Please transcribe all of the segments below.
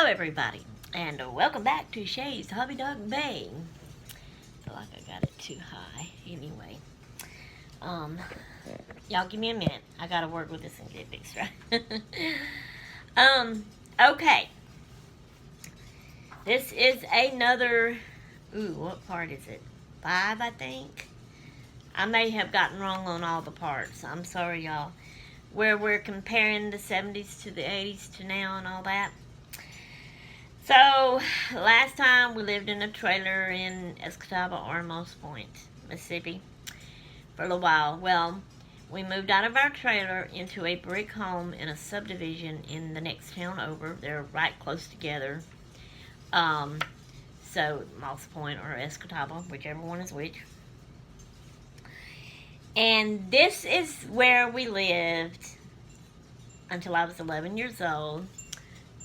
everybody, and welcome back to Shay's Hobby Dog Bay. I feel like I got it too high. Anyway, y'all give me a minute. I gotta work with this and get it fixed right. Okay. This is another, what part is it? 5, I think. I may have gotten wrong on all the parts. I'm sorry, y'all. Where we're comparing the 70s to the 80s to now and all that. So, last time we lived in a trailer in Escataba or Moss Point, Mississippi, for a little while. Well, we moved out of our trailer into a brick home in a subdivision in the next town over. They're right close together. So, Moss Point or Escataba, whichever one is which. And this is where we lived until I was 11 years old.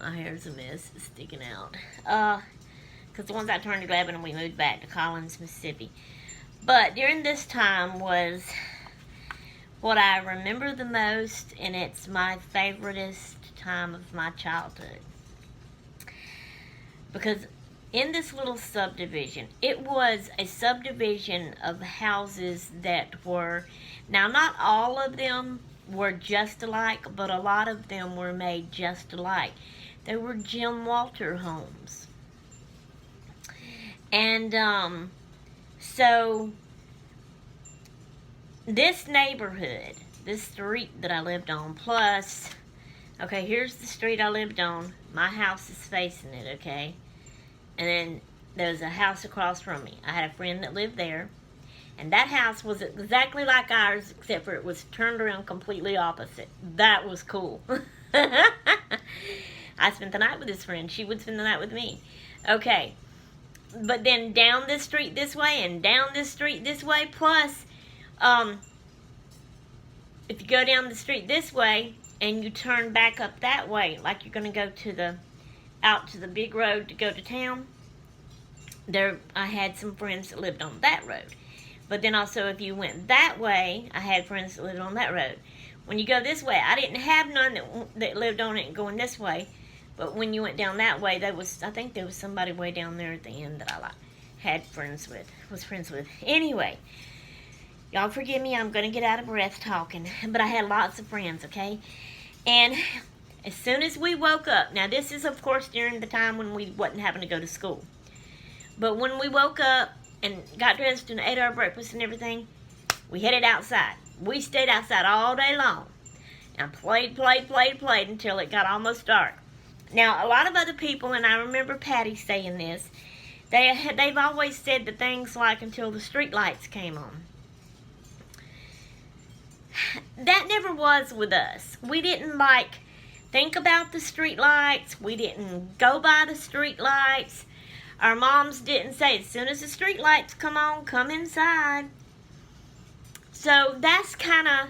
My hair's a mess. It's sticking out. Because once I turned 11, we moved back to Collins, Mississippi. But during this time was what I remember the most, and it's my favoriteest time of my childhood. Because in this little subdivision, it was a subdivision of houses that were, now not all of them were just alike, but a lot of them were made just alike. They were Jim Walter homes. And so this neighborhood, this street that I lived on, plus, okay, here's the street I lived on. My house is facing it, okay? And then there's a house across from me. I had a friend that lived there. And that house was exactly like ours, except for it was turned around completely opposite. That was cool. I spent the night with this friend. She would spend the night with me. Okay. But then down this street this way and down this street this way. Plus, if you go down the street this way and you turn back up that way, like you're going to go out to the big road to go to town, I had some friends that lived on that road. But then also if you went that way, I had friends that lived on that road. When you go this way, I didn't have none that lived on it going this way. But when you went down that way, I think there was somebody way down there at the end that I was friends with. Anyway, y'all forgive me, I'm going to get out of breath talking. But I had lots of friends, okay? And as soon as we woke up, now this is of course during the time when we wasn't having to go to school. But when we woke up and got dressed and ate our breakfast and everything, we headed outside. We stayed outside all day long and played until it got almost dark. Now, a lot of other people, and I remember Patty saying this, they've always said the things like until the street lights came on. That never was with us. We didn't think about the street lights. We didn't go by the street lights. Our moms didn't say, as soon as the street lights come on, come inside. So that's kind of,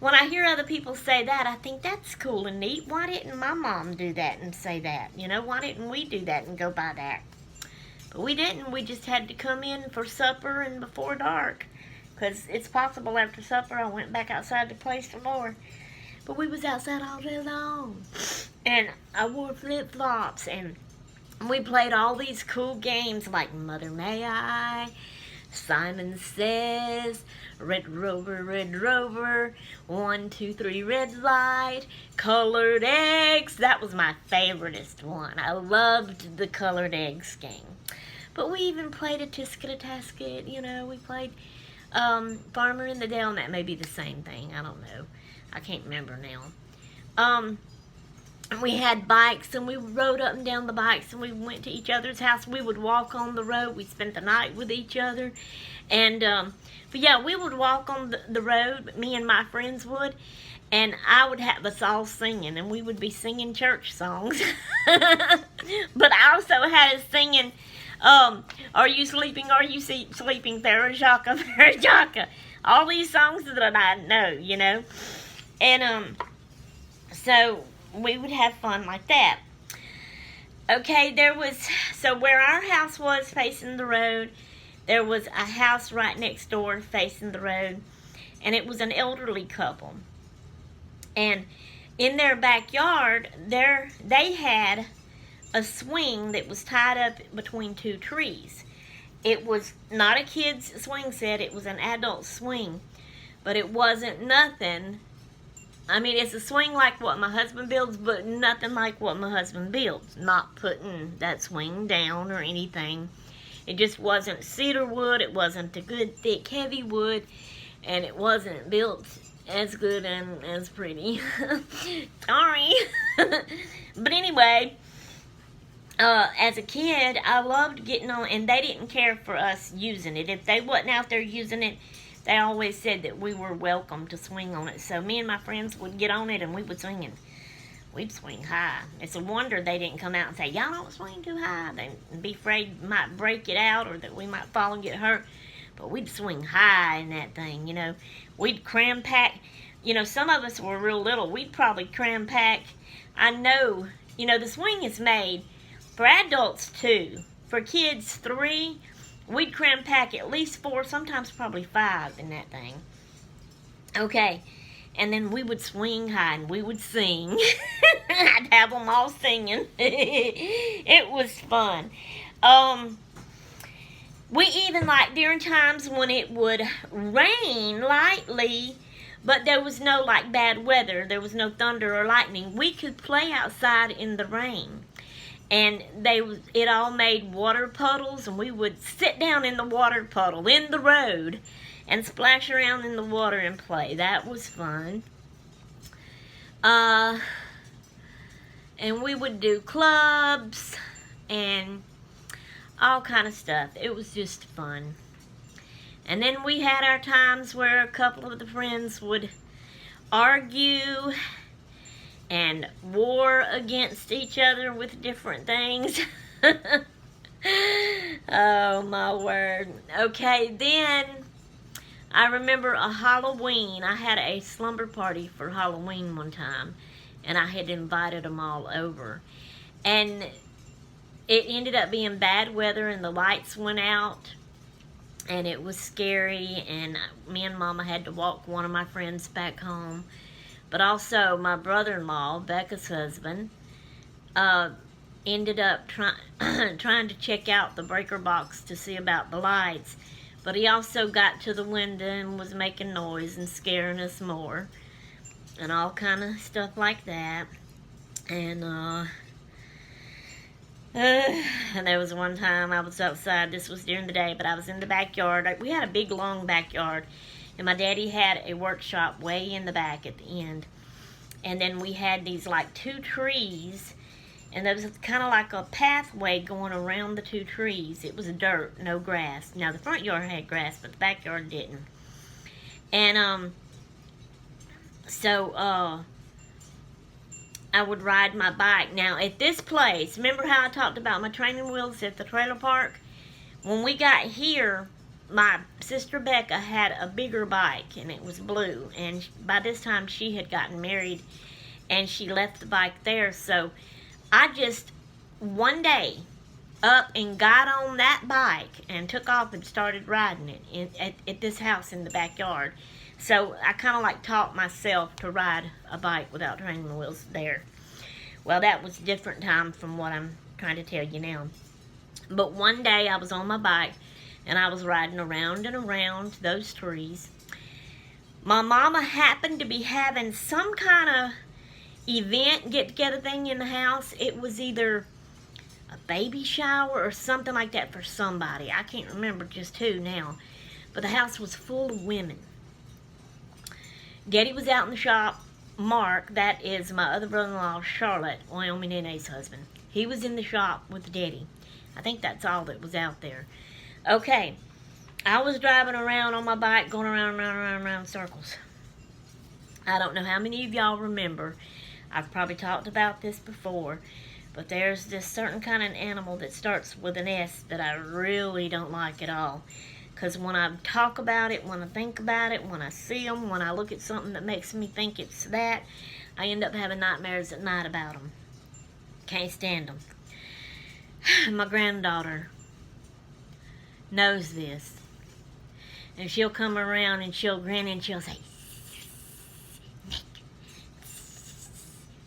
when I hear other people say that, I think that's cool and neat. Why didn't my mom do that and say that? You know, why didn't we do that and go by that? But we didn't. We just had to come in for supper and before dark. Because it's possible after supper I went back outside to play some more. But we was outside all day long. And I wore flip-flops and we played all these cool games like Mother May I, Simon Says, Red Rover, 1, 2, 3, red light, colored eggs. That was my favoriteest one. I loved the colored eggs game. But we even played a Tisket-a-Tasket, you know, we played Farmer in the Dell, and that may be the same thing. I don't know. I can't remember now. We had bikes, and we rode up and down the bikes, and we went to each other's house. We would walk on the road. We spent the night with each other. And, but yeah, we would walk on the road, me and my friends would, and I would have us all singing, and we would be singing church songs. But I also had us singing, Are You Sleeping, Are You Sleeping, Farajaka, Farajaka. All these songs that I know, you know. And, so we would have fun like that. Okay, so where our house was facing the road, there was a house right next door facing the road, and it was an elderly couple. And in their backyard, they had a swing that was tied up between two trees. It was not a kid's swing set, it was an adult swing. But it wasn't nothing. I mean, it's a swing like what my husband builds, but nothing like what my husband builds. Not putting that swing down or anything. It just wasn't cedar wood, it wasn't a good, thick, heavy wood, and it wasn't built as good and as pretty. Sorry. But anyway, as a kid, I loved getting on, and they didn't care for us using it. If they wasn't out there using it, they always said that we were welcome to swing on it. So me and my friends would get on it, and we would swing, and we'd swing high. It's a wonder they didn't come out and say, y'all don't swing too high. They'd be afraid we might break it out or that we might fall and get hurt. But we'd swing high in that thing, you know. We'd cram pack. You know, some of us were real little. We'd probably cram pack. I know, you know, the swing is made for adults 2. For kids 3, we'd cram pack at least 4, sometimes probably 5 in that thing. Okay, and then we would swing high and we would sing. I'd have them all singing. It was fun. We even, like, during times when it would rain lightly, but there was no, like, bad weather, there was no thunder or lightning, we could play outside in the rain. And it all made water puddles, and we would sit down in the water puddle in the road and splash around in the water and play. That was fun. And we would do clubs and all kind of stuff. It was just fun. And then we had our times where a couple of the friends would argue and war against each other with different things. Oh, my word. Okay, then I remember a Halloween. I had a slumber party for Halloween one time, and I had invited them all over. And it ended up being bad weather, and the lights went out, and it was scary, and me and Mama had to walk one of my friends back home. But also, my brother-in-law, Becca's husband, ended up trying to check out the breaker box to see about the lights. But he also got to the window and was making noise and scaring us more. And all kind of stuff like that. And there was one time I was outside. This was during the day, but I was in the backyard. We had a big, long backyard. And my daddy had a workshop way in the back at the end. And then we had these like 2 trees. And there was kind of like a pathway going around the 2 trees. It was dirt, no grass. Now the front yard had grass, but the backyard didn't. And so I would ride my bike. Now at this place, remember how I talked about my training wheels at the trailer park? When we got here, my sister Becca had a bigger bike, and it was blue, and by this time she had gotten married, and she left the bike there. So I just one day up and got on that bike and took off and started riding it at this house in the backyard. So I kind of like taught myself to ride a bike without training wheels there. Well, that was a different time from what I'm trying to tell you now. But one day I was on my bike, and I was riding around and around those trees. My mama happened to be having some kind of event, get-together thing in the house. It was either a baby shower or something like that for somebody. I can't remember just who now. But the house was full of women. Daddy was out in the shop. Mark, that is my other brother-in-law, Charlotte, Wyoming Nene's husband. He was in the shop with Daddy. I think that's all that was out there. Okay, I was driving around on my bike, going around in circles. I don't know how many of y'all remember. I've probably talked about this before, but there's this certain kind of animal that starts with an S that I really don't like at all. Because when I talk about it, when I think about it, when I see them, when I look at something that makes me think it's that, I end up having nightmares at night about them. Can't stand them. My granddaughter knows this, and she'll come around and she'll grin and she'll say, snake,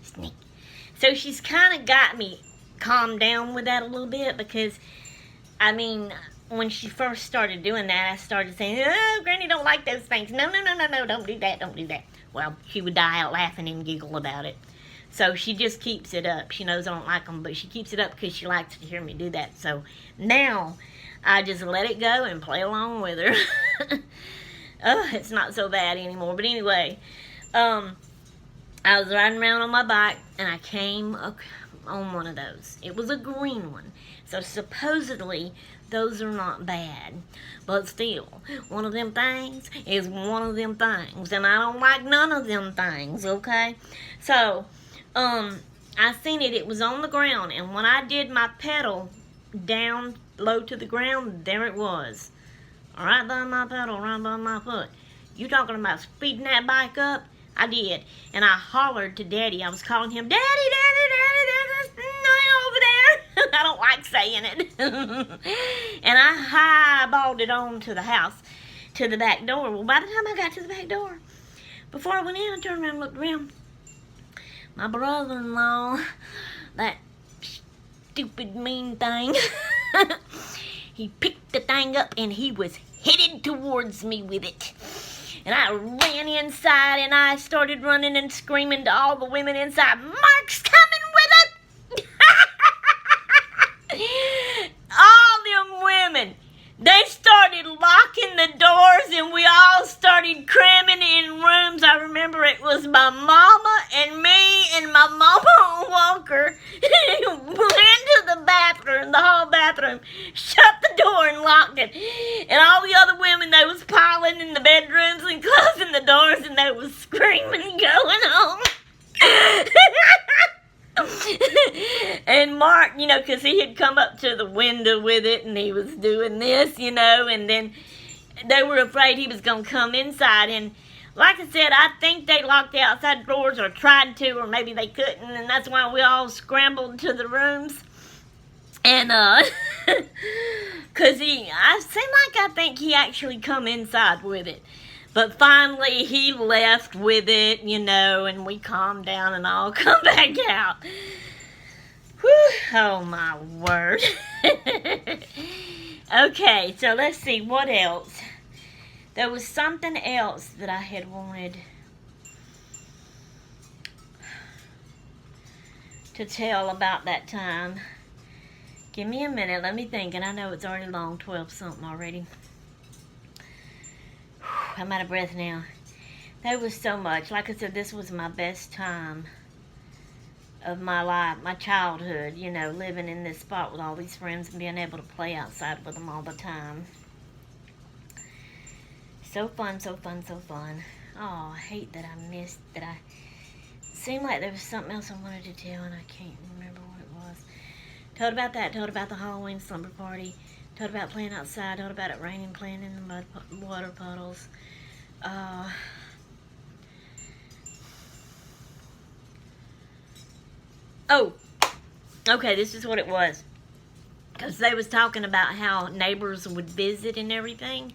snake. So she's kind of got me calmed down with that a little bit, because, I mean, when she first started doing that, I started saying, oh, Granny don't like those things. No, no, no, no, no, don't do that, don't do that. Well, she would die out laughing and giggle about it. So she just keeps it up. She knows I don't like them, but she keeps it up because she likes to hear me do that. So now I just let it go and play along with her. Oh, it's not so bad anymore. But anyway, I was riding around on my bike, and I came on one of those. It was a green one. So supposedly, those are not bad. But still, one of them things is one of them things. And I don't like none of them things, okay? So, I seen it. It was on the ground. And when I did my pedal down low to the ground, there it was. Right by my pedal, right by my foot. You talking about speeding that bike up? I did. And I hollered to Daddy. I was calling him, Daddy, Daddy, Daddy, there's a thing over there. I don't like saying it. And I highballed it on to the house, to the back door. Well, by the time I got to the back door, before I went in, I turned around and looked around. My brother-in-law, that stupid mean thing, he picked the thing up and he was headed towards me with it. And I ran inside and I started running and screaming to all the women inside, Mark's coming with us! All them women, they started locking the doors and we all started cramming in rooms. I remember it was my mama and me and my mama walker ran to the bathroom, the whole bathroom, shut the door and locked it. And all the other women, they was piling in the bedrooms and closing the doors, and they was screaming going on. And Mark, you know, because he had come up to the window with it and he was doing this, you know, and then they were afraid he was going to come inside. And like I said, I think they locked the outside doors or tried to, or maybe they couldn't, and that's why we all scrambled to the rooms. And, because I think he actually come inside with it. But finally, he left with it, you know, and we calmed down and all come back out. Whew, oh, my word. Okay, so let's see, what else? There was something else that I had wanted to tell about that time. Give me a minute, let me think, and I know it's already long, 12-something already. I'm out of breath now. There was so much. Like I said, this was my best time of my life, my childhood, you know, living in this spot with all these friends and being able to play outside with them all the time. So fun, so fun, so fun. Oh, I hate that I missed that. It seemed like there was something else I wanted to tell and I can't remember what it was. Told about that, told about the Halloween slumber party, told about playing outside, told about it raining, playing in the water puddles. Oh, okay, this is what it was. Because they was talking about how neighbors would visit and everything.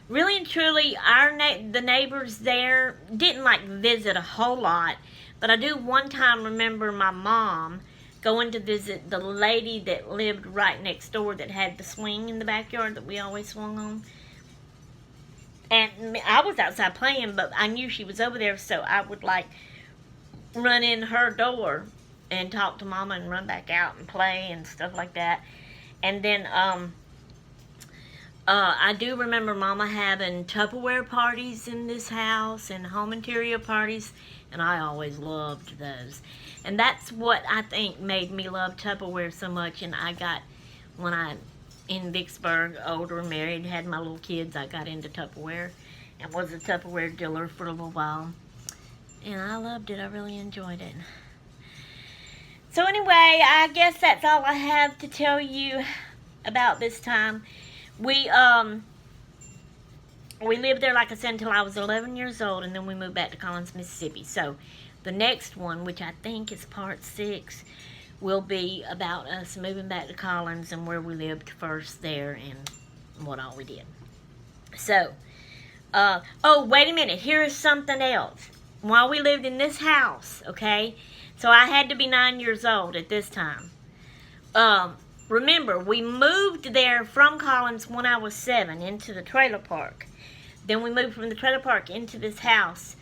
Really and truly, the neighbors there didn't like visit a whole lot. But I do one time remember my mom going to visit the lady that lived right next door that had the swing in the backyard that we always swung on. And I was outside playing, but I knew she was over there, so I would like run in her door and talk to Mama and run back out and play and stuff like that. And then I do remember Mama having Tupperware parties in this house and home interior parties, and I always loved those. And that's what I think made me love Tupperware so much. And I got, when I, in Vicksburg, older, married, had my little kids, I got into Tupperware and was a Tupperware dealer for a little while. And I loved it. I really enjoyed it. So anyway, I guess that's all I have to tell you about this time. We lived there, like I said, until I was 11 years old, and then we moved back to Collins, Mississippi. So the next one, which I think is part 6, will be about us moving back to Collins and where we lived first there and what all we did. So, oh, wait a minute. Here's something else. While we lived in this house, okay, so I had to be 9 years old at this time. remember, we moved there from Collins when I was 7 into the trailer park. Then we moved from the trailer park into this house.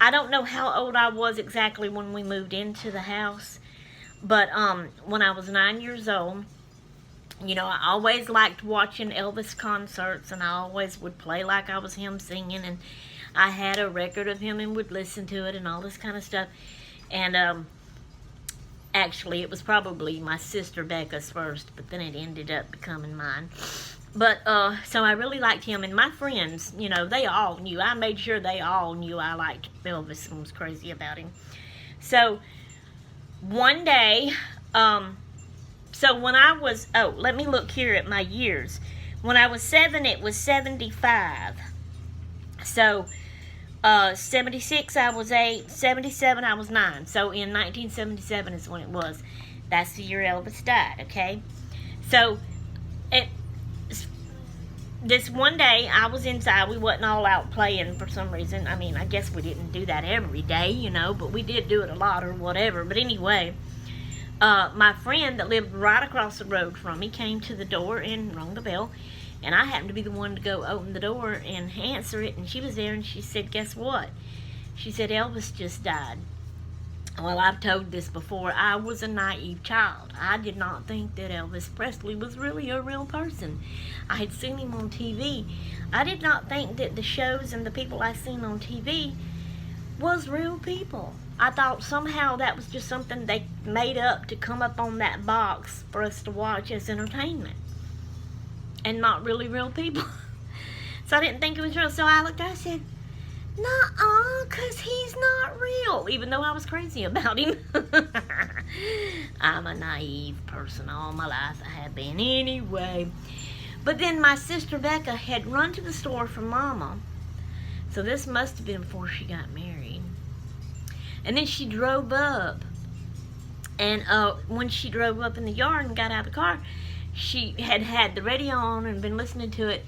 I don't know how old I was exactly when we moved into the house, but when I was 9 years old, you know, I always liked watching Elvis concerts, and I always would play like I was him singing, and I had a record of him and would listen to it and all this kind of stuff. And actually, it was probably my sister Becca's first, but then it ended up becoming mine. But so I really liked him, and my friends, you know, they all knew. I made sure they all knew I liked Elvis and was crazy about him. So one day, so when I was, let me look here at my years. When I was 7, it was 75. So 76, I was 8. 77, I was 9. So in 1977 is when it was. That's the year Elvis died, okay? So this one day, I was inside. We wasn't all out playing for some reason. I mean, I guess we didn't do that every day, you know, but we did do it a lot or whatever. But anyway, my friend that lived right across the road from me came to the door and rang the bell. And I happened to be the one to go open the door and answer it. And she was there, and she said, guess what? She said, Elvis just died. Well, I've told this before. I was a naive child. I did not think that Elvis Presley was really a real person. I had seen him on TV. I did not think that the shows and the people I seen on TV was real people. I thought somehow that was just something they made up to come up on that box for us to watch as entertainment, and not really real people. So I didn't think it was real. So I looked at it and said, nuh-uh, because he's not real, even though I was crazy about him. I'm a naive person all my life. I have been anyway. But then my sister Becca had run to the store for Mama. So this must have been before she got married. And then she drove up. And when she drove up in the yard and got out of the car, she had had the radio on and been listening to it.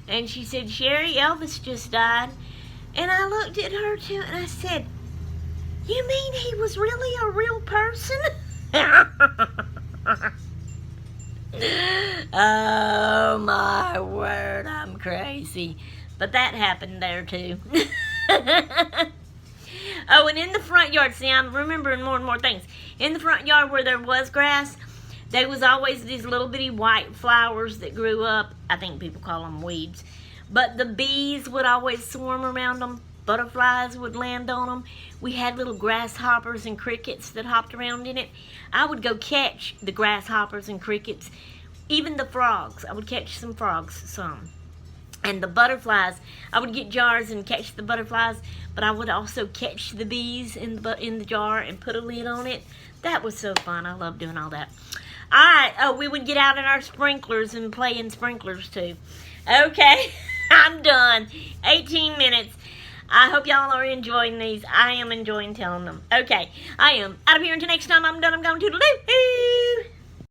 And she said, Sherry, Elvis just died. And I looked at her too, and I said, you mean he was really a real person? Oh, my word, I'm crazy. But that happened there, too. Oh, and in the front yard, see, I'm remembering more and more things. In the front yard where there was grass, there was always these little bitty white flowers that grew up. I think people call them weeds. But the bees would always swarm around them. Butterflies would land on them. We had little grasshoppers and crickets that hopped around in it. I would go catch the grasshoppers and crickets. Even the frogs. I would catch some frogs, some. And the butterflies, I would get jars and catch the butterflies, but I would also catch the bees in the jar and put a lid on it. That was so fun. I love doing all that. All right. Oh, we would get out in our sprinklers and play in sprinklers, too. Okay. I'm done. 18 minutes. I hope y'all are enjoying these. I am enjoying telling them. Okay, I am. Out of here until next time. I'm done. I'm going to toodaloo.